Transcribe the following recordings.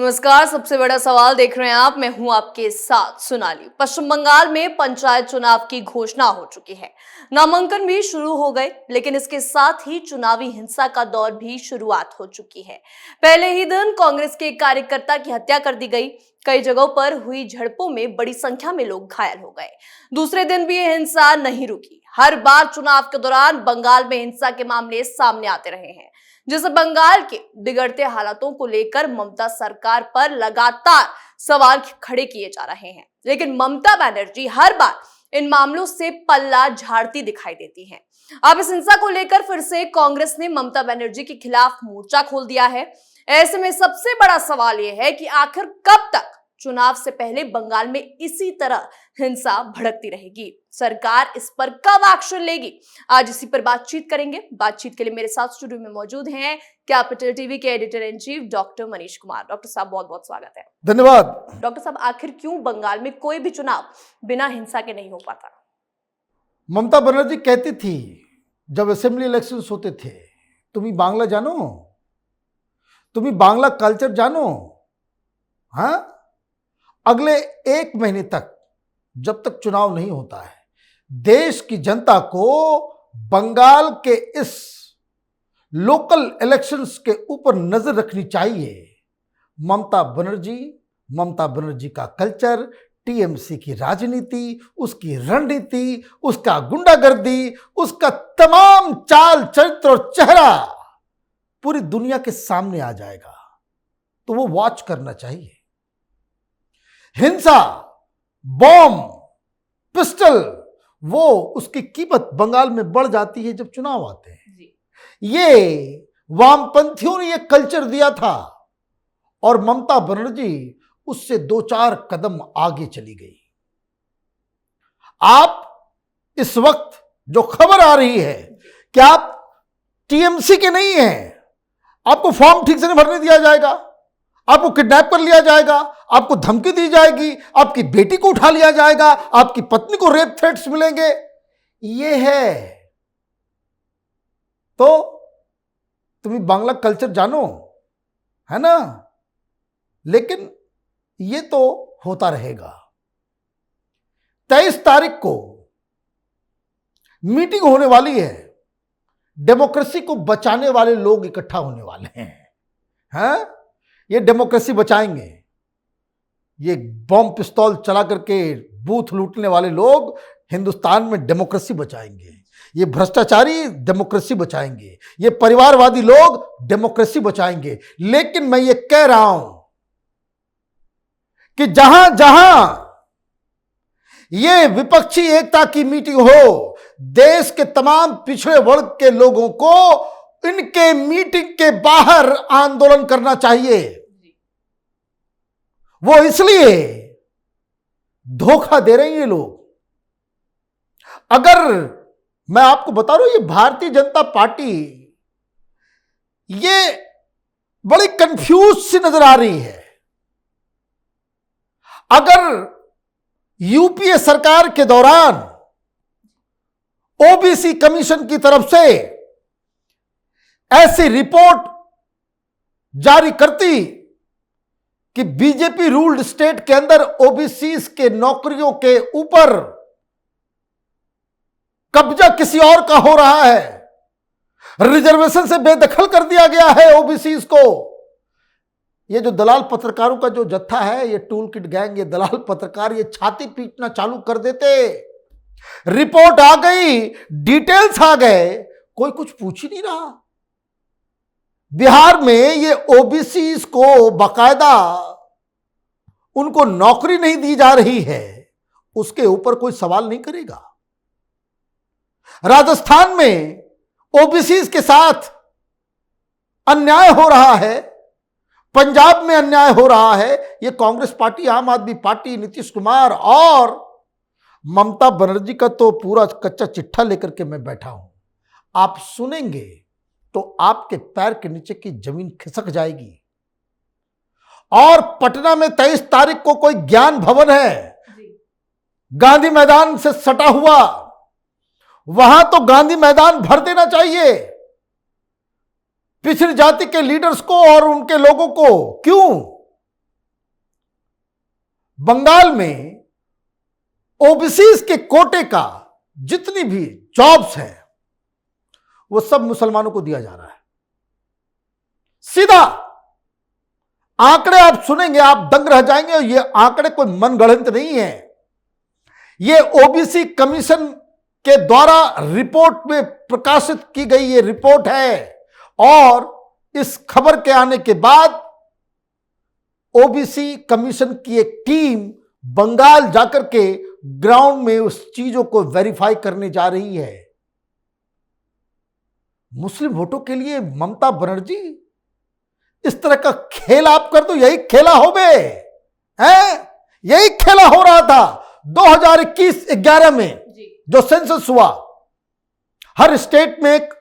नमस्कार। सबसे बड़ा सवाल देख रहे हैं आप। मैं हूं आपके साथ सोनाली। पश्चिम बंगाल में पंचायत चुनाव की घोषणा हो चुकी है। नामांकन भी शुरू हो गए, लेकिन इसके साथ ही चुनावी हिंसा का दौर भी शुरुआत हो चुकी है। पहले ही दिन कांग्रेस के एक कार्यकर्ता की हत्या कर दी गई। कई जगहों पर हुई झड़पों में बड़ी संख्या में लोग घायल हो गए। दूसरे दिन भी ये हिंसा नहीं रुकी। हर बार चुनाव के दौरान बंगाल में हिंसा के मामले सामने आते रहे हैं, जिससे बंगाल के बिगड़ते हालातों को लेकर ममता सरकार पर लगातार सवाल खड़े किए जा रहे हैं। लेकिन ममता बनर्जी हर बार इन मामलों से पल्ला झाड़ती दिखाई देती हैं। अब इस हिंसा को लेकर फिर से कांग्रेस ने ममता बनर्जी के खिलाफ मोर्चा खोल दिया है। ऐसे में सबसे बड़ा सवाल यह है कि आखिर कब तक चुनाव से पहले बंगाल में इसी तरह हिंसा भड़कती रहेगी? सरकार इस पर कब एक्शन लेगी? आज इसी पर बातचीत करेंगे। बातचीत के लिए मेरे साथ स्टूडियो में मौजूद हैं कैपिटल टीवी के editor in chief doctor Manish Kumar. Doctor साहब, बहुत बहुत स्वागत है। धन्यवाद। डॉक्टर साहब, आखिर क्यों बंगाल में कोई भी चुनाव बिना हिंसा के नहीं हो पाता? ममता बनर्जी कहती थी जब असेंबली इलेक्शंस होते थे, तुम्ही बांग्ला जानो, तुम्ही बांग्ला कल्चर जानो। हाँ, अगले 1 महीने तक जब तक चुनाव नहीं होता है, देश की जनता को बंगाल के इस लोकल इलेक्शंस के ऊपर नजर रखनी चाहिए। ममता बनर्जी का कल्चर, टीएमसी की राजनीति, उसकी रणनीति, उसका गुंडागर्दी, उसका तमाम चाल चरित्र और चेहरा पूरी दुनिया के सामने आ जाएगा। तो वो वॉच करना चाहिए। हिंसा, बॉम्ब, पिस्टल, वो उसकी कीमत बंगाल में बढ़ जाती है जब चुनाव आते हैं। ये वामपंथियों ने ये कल्चर दिया था और ममता बनर्जी उससे 2-4 कदम आगे चली गई। आप इस वक्त जो खबर आ रही है कि आप टीएमसी के नहीं हैं, आपको फॉर्म ठीक से नहीं भरने दिया जाएगा, आपको किडनैप कर लिया जाएगा, आपको धमकी दी जाएगी, आपकी बेटी को उठा लिया जाएगा, आपकी पत्नी को रेप थ्रेट्स मिलेंगे, ये है। तो तुम्हें बांग्ला कल्चर जानो, है ना? लेकिन ये तो होता रहेगा। 23 तारीख को मीटिंग होने वाली है। डेमोक्रेसी को बचाने वाले लोग इकट्ठा होने वाले हैं। ये डेमोक्रेसी बचाएंगे। ये बॉम्ब पिस्तौल चला करके बूथ लूटने वाले लोग हिंदुस्तान में डेमोक्रेसी बचाएंगे। ये भ्रष्टाचारी डेमोक्रेसी बचाएंगे। ये परिवारवादी लोग डेमोक्रेसी बचाएंगे। लेकिन मैं ये कह रहा हूं कि जहां जहां ये विपक्षी एकता की मीटिंग हो, देश के तमाम पिछड़े वर्ग के लोगों को इनके मीटिंग के बाहर आंदोलन करना चाहिए। वो इसलिए धोखा दे रहे हैं ये लोग। अगर मैं आपको बता रहा हूं, ये भारतीय जनता पार्टी ये बड़ी कंफ्यूज सी नजर आ रही है। अगर यूपीए सरकार के दौरान ओबीसी कमीशन की तरफ से ऐसी रिपोर्ट जारी करती कि बीजेपी रूल्ड स्टेट के अंदर ओबीसीज के नौकरियों के ऊपर कब्जा किसी और का हो रहा है, रिजर्वेशन से बेदखल कर दिया गया है ओबीसीज को, ये जो दलाल पत्रकारों का जो जत्था है, ये टूल किट गैंग, ये दलाल पत्रकार ये छाती पीटना चालू कर देते। रिपोर्ट आ गई, डिटेल्स आ गए, कोई कुछ पूछ ही नहीं रहा। बिहार में ये ओबीसीज को बाकायदा उनको नौकरी नहीं दी जा रही है, उसके ऊपर कोई सवाल नहीं करेगा। राजस्थान में ओबीसीज के साथ अन्याय हो रहा है, पंजाब में अन्याय हो रहा है। ये कांग्रेस पार्टी, आम आदमी पार्टी, नीतीश कुमार और ममता बनर्जी का तो पूरा कच्चा चिट्ठा लेकर के मैं बैठा हूं। आप सुनेंगे तो आपके पैर के नीचे की जमीन खिसक जाएगी। और पटना में 23 तारीख को कोई ज्ञान भवन है, गांधी मैदान से सटा हुआ, वहां तो गांधी मैदान भर देना चाहिए पिछड़ी जाति के लीडर्स को और उनके लोगों को। क्यों? बंगाल में ओबीसीज के कोटे का जितनी भी जॉब्स है वो सब मुसलमानों को दिया जा रहा है। सीधा आंकड़े आप सुनेंगे, आप दंग रह जाएंगे। ये आंकड़े कोई मनगढ़ंत नहीं है, ये ओबीसी कमीशन के द्वारा रिपोर्ट में प्रकाशित की गई ये रिपोर्ट है। और इस खबर के आने के बाद ओबीसी कमीशन की एक टीम बंगाल जाकर के ग्राउंड में उस चीजों को वेरीफाई करने जा रही है। मुस्लिम वोटों के लिए ममता बनर्जी इस तरह का खेल आप कर दो, यही खेला हो बे, हैं? यही खेला हो रहा था 2021-11 में जो सेंसस हुआ। हर स्टेट में एक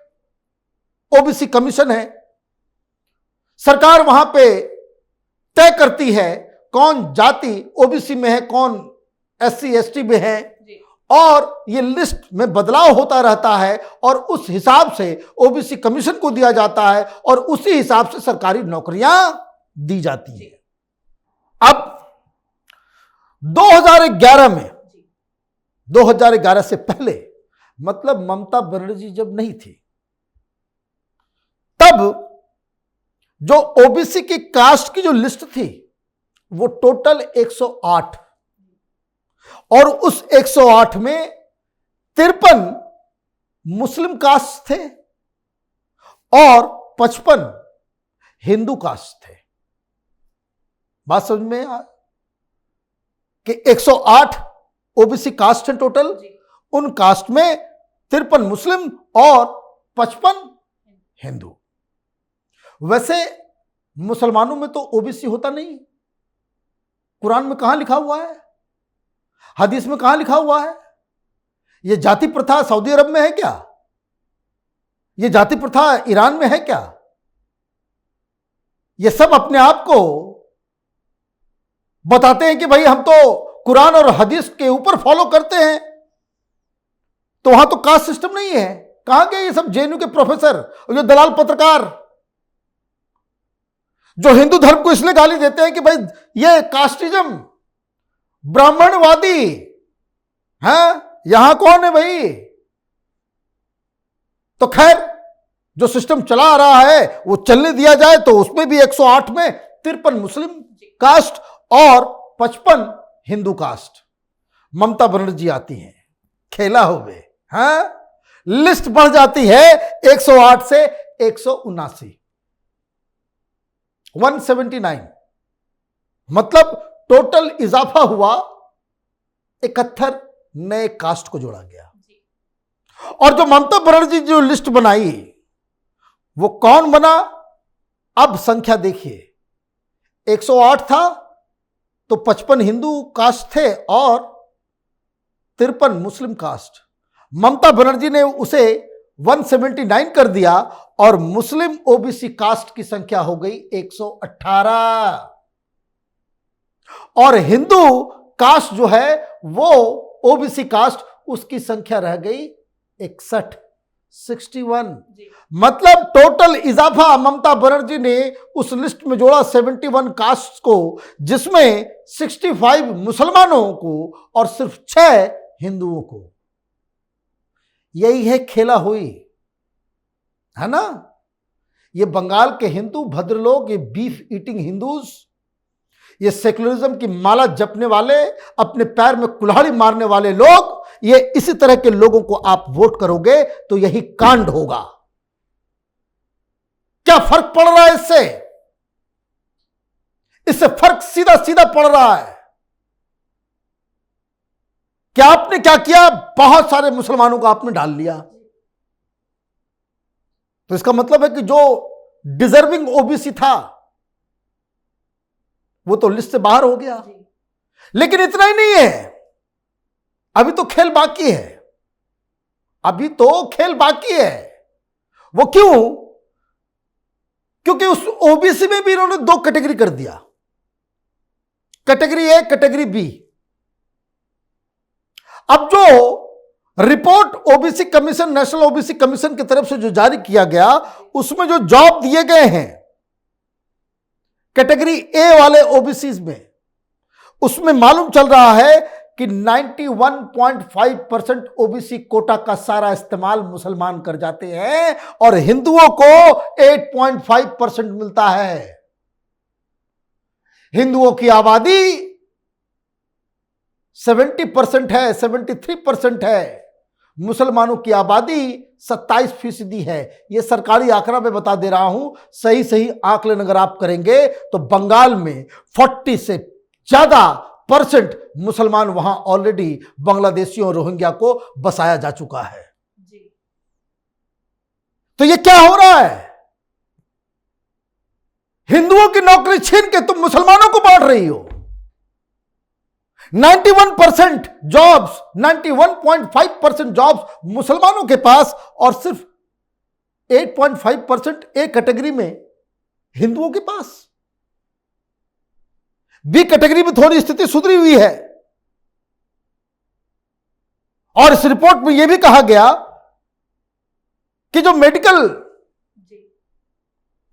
ओबीसी कमीशन है, सरकार वहां पे तय करती है कौन जाति ओबीसी में है, कौन एससी एसटी में है, और ये लिस्ट में बदलाव होता रहता है और उस हिसाब से ओबीसी कमीशन को दिया जाता है और उसी हिसाब से सरकारी नौकरियां दी जाती है। अब 2011 से पहले, मतलब ममता बनर्जी जब नहीं थी, तब जो ओबीसी की कास्ट की जो लिस्ट थी वो टोटल 108, और उस 108 में 53 मुस्लिम कास्ट थे और 55 हिंदू कास्ट थे। बात समझ में आ कि 108 ओबीसी कास्ट है टोटल, उन कास्ट में 53 मुस्लिम और 55 हिंदू। वैसे मुसलमानों में तो ओबीसी होता नहीं। कुरान में कहां लिखा हुआ है, हदीस में कहां लिखा हुआ है? यह जाति प्रथा सऊदी अरब में है क्या? यह जाति प्रथा ईरान में है क्या? ये सब अपने आप को बताते हैं कि भाई हम तो कुरान और हदीस के ऊपर फॉलो करते हैं, तो वहां तो कास्ट सिस्टम नहीं है। कहां गए ये सब जेएनयू के प्रोफेसर और जो दलाल पत्रकार जो हिंदू धर्म को इसलिए गाली देते हैं कि भाई ये कास्टिज्म, ब्राह्मणवादी है, यहां कौन है भाई? तो खैर जो सिस्टम चला आ रहा है वो चलने दिया जाए, तो उसमें भी 108 में 53 मुस्लिम कास्ट और 55 हिंदू कास्ट। ममता बनर्जी आती हैं, खेला हो गए, हाँ? लिस्ट बढ़ जाती है 108 से 179, 179, मतलब टोटल इजाफा हुआ, 71 नए कास्ट को जोड़ा गया। और जो ममता बनर्जी जो लिस्ट बनाई वो कौन बना? अब संख्या देखिए, 108 था तो 55 हिंदू कास्ट थे और 53 मुस्लिम कास्ट। ममता बनर्जी ने उसे 179 कर दिया और मुस्लिम ओबीसी कास्ट की संख्या हो गई 118, और हिंदू कास्ट जो है वो ओबीसी कास्ट, उसकी संख्या रह गई 61। मतलब टोटल इजाफा ममता बनर्जी ने उस लिस्ट में जोड़ा 71 कास्ट को, जिसमें 65 मुसलमानों को और सिर्फ 6 हिंदुओं को। यही है खेला हुई, है ना? ये बंगाल के हिंदू भद्रलोक, ये बीफ ईटिंग हिंदूज, ये सेकुलरिज्म की माला जपने वाले, अपने पैर में कुल्हाड़ी मारने वाले लोग, ये इसी तरह के लोगों को आप वोट करोगे तो यही कांड होगा। क्या फर्क पड़ रहा है इससे? इससे फर्क सीधा सीधा पड़ रहा है कि आपने क्या किया, बहुत सारे मुसलमानों को आपने डाल लिया। तो इसका मतलब है कि जो डिजर्विंग ओबीसी था वो तो लिस्ट से बाहर हो गया। लेकिन इतना ही नहीं है, अभी तो खेल बाकी है, अभी तो खेल बाकी है। वो क्यों? क्योंकि उस ओबीसी में भी इन्होंने 2 कैटेगरी कर दिया, कैटेगरी ए, कैटेगरी बी। अब जो report OBC commission, national OBC commission की तरफ से जो जारी किया गया, उसमें जो जॉब दिए गए हैं कैटेगरी ए वाले ओबीसी में, उसमें मालूम चल रहा है कि 91.5% ओबीसी कोटा का सारा इस्तेमाल मुसलमान कर जाते हैं और हिंदुओं को 8.5% मिलता है। हिंदुओं की आबादी 70% है, 73% है। मुसलमानों की आबादी 27% है। यह सरकारी आंकड़ा मैं बता दे रहा हूं। सही सही आकलन अगर आप करेंगे तो बंगाल में 40 से ज्यादा % मुसलमान वहां ऑलरेडी बांग्लादेशियों और रोहिंग्या को बसाया जा चुका है। तो यह क्या हो रहा है? हिंदुओं की नौकरी छीन के तुम मुसलमानों को बांट रही हो। 91% जॉब्स, 91.5% जॉब्स मुसलमानों के पास और सिर्फ 8.5% ए कैटेगरी में हिंदुओं के पास। बी कैटेगरी में थोड़ी स्थिति सुधरी हुई है। और इस रिपोर्ट में यह भी कहा गया कि जो मेडिकल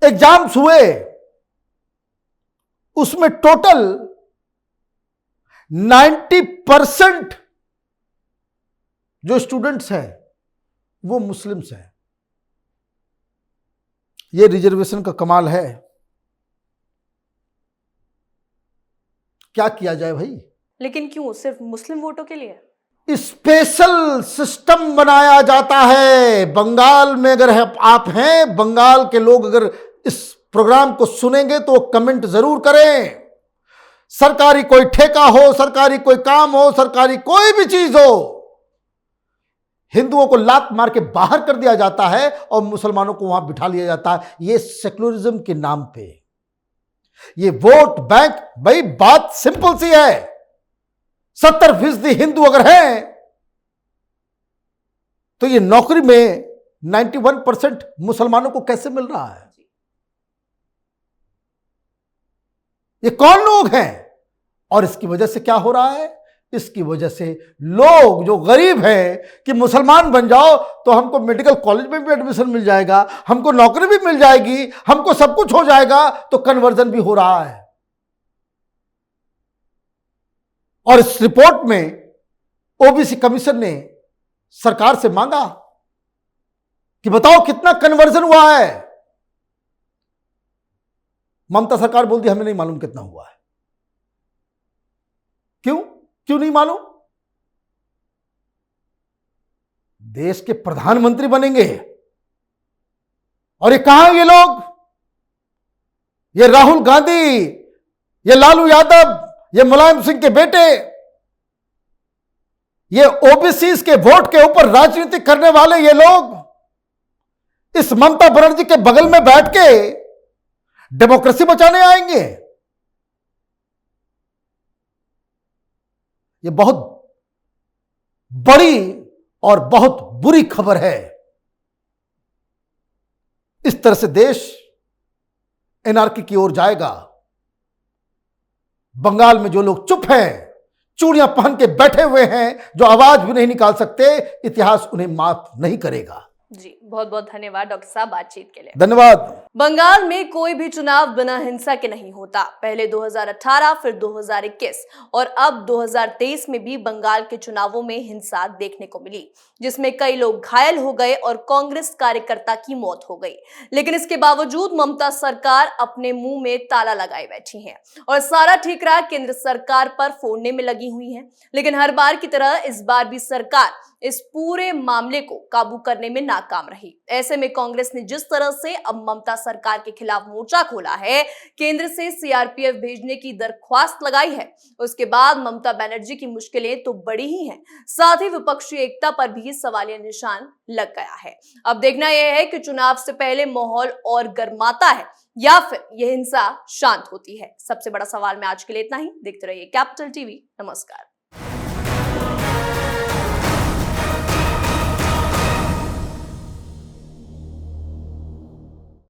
एग्जाम्स हुए उसमें टोटल 90% जो स्टूडेंट्स हैं वो मुस्लिम्स हैं। ये रिजर्वेशन का कमाल है। क्या किया जाए भाई? लेकिन क्यों सिर्फ मुस्लिम वोटों के लिए? स्पेशल सिस्टम बनाया जाता है। बंगाल में अगर आप हैं, बंगाल के लोग अगर इस प्रोग्राम को सुनेंगे तो कमेंट जरूर करें। सरकारी कोई ठेका हो, सरकारी कोई काम हो, सरकारी कोई भी चीज हो, हिंदुओं को लात मार के बाहर कर दिया जाता है और मुसलमानों को वहां बिठा लिया जाता है। यह सेक्युलरिज्म के नाम पे, ये वोट बैंक। भाई बात सिंपल सी है। 70% हिंदू अगर हैं तो ये नौकरी में 91% मुसलमानों को कैसे मिल रहा है? ये कौन लोग हैं? और इसकी वजह से क्या हो रहा है? इसकी वजह से लोग जो गरीब हैं कि मुसलमान बन जाओ तो हमको मेडिकल कॉलेज में भी एडमिशन मिल जाएगा, हमको नौकरी भी मिल जाएगी, हमको सब कुछ हो जाएगा, तो कन्वर्जन भी हो रहा है। और इस रिपोर्ट में ओबीसी कमीशन ने सरकार से मांगा कि बताओ कितना कन्वर्जन हुआ है। ममता सरकार बोलती हमें नहीं मालूम कितना हुआ है। क्यों नहीं मालूम? देश के प्रधानमंत्री बनेंगे और ये कहां ये लोग? ये राहुल गांधी, ये लालू यादव, ये मुलायम सिंह के बेटे, ये ओबीसी के वोट के ऊपर राजनीति करने वाले ये लोग इस ममता बनर्जी के बगल में बैठ के डेमोक्रेसी बचाने आएंगे? ये बहुत बड़ी और बहुत बुरी खबर है। इस तरह से देश एनार्की की ओर जाएगा। बंगाल में जो लोग चुप हैं, चूड़ियां पहन के बैठे हुए हैं, जो आवाज भी नहीं निकाल सकते, इतिहास उन्हें माफ नहीं करेगा। जी बहुत बहुत धन्यवाद डॉक्टर साहब बातचीत के लिए। धन्यवाद। बंगाल में कोई भी चुनाव बिना हिंसा के नहीं होता। पहले 2018, फिर 2021 और अब 2023 में भी बंगाल के चुनावों में हिंसा देखने को मिली, जिसमें कई लोग घायल हो गए और कांग्रेस कार्यकर्ता की मौत हो गई। लेकिन इसके बावजूद ममता सरकार अपने मुंह में ताला लगाए बैठी है और सारा ठीकरा केंद्र सरकार पर फोड़ने में लगी हुई है। लेकिन हर बार की तरह इस बार भी सरकार इस पूरे मामले को काबू करने में नाकाम रही। ऐसे में कांग्रेस ने जिस तरह से अब ममता सरकार के खिलाफ मोर्चा खोला है, केंद्र से सीआरपीएफ भेजने की दरख्वास्त लगाई है, उसके बाद ममता बनर्जी की मुश्किलें तो बड़ी ही हैं, साथ ही विपक्षी एकता पर भी सवालिया निशान लग गया है। अब देखना यह है कि चुनाव से पहले माहौल और गर्माता है या फिर यह हिंसा शांत होती है। सबसे बड़ा सवाल में आज के लिए इतना ही। देखते रहिए कैपिटल टीवी। नमस्कार।